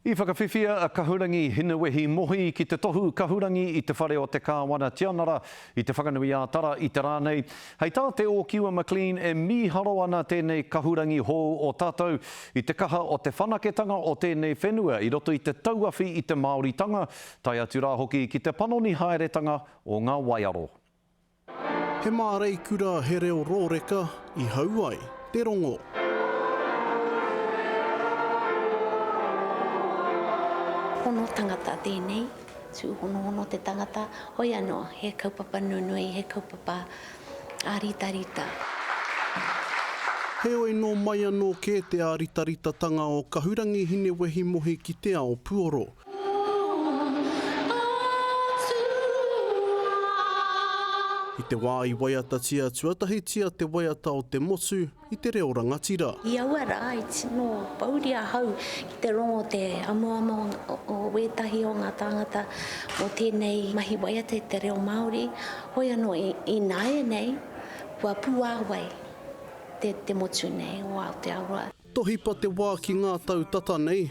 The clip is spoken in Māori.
I whakawhiwhia a kahurangi hinewehi mohi ki te tohu kahurangi i te whare o te kāwana tianara i te whakanui ātara i te rānei. Hei tā te o Kiwa McLean e miharo ana tēnei kahurangi hou o tātou i te kaha o te whanaketanga o tēnei whenua i roto i te tauawhi i te Māoritanga, tai atu rā hoki ki te panoni haeretanga o ngā waiaro. He mārei kura he reo rōreka i hauai te rongo. Hono tangata tēnei, tū hono te tangata, hoi anō, he kaupapa nunui, he kaupapa ārita-rita. He oi no mai anō kē te ārita-rita-tanga o kahurangi hinewehi mohi ki te ao Puoro. I te wā i waiata tia tuatahi tia te waiata o te mosu i te reo rangatira. I aua rā, i tino pauria hau ki te rongo te amuama o wētahi o ngā tāngata o tēnei mahi waiata i te reo Māori. Hoi anō i nāia nei, kua puāwai te motu nei o Aotearoa. Tohi pa te wā ki ngā tau tata nei,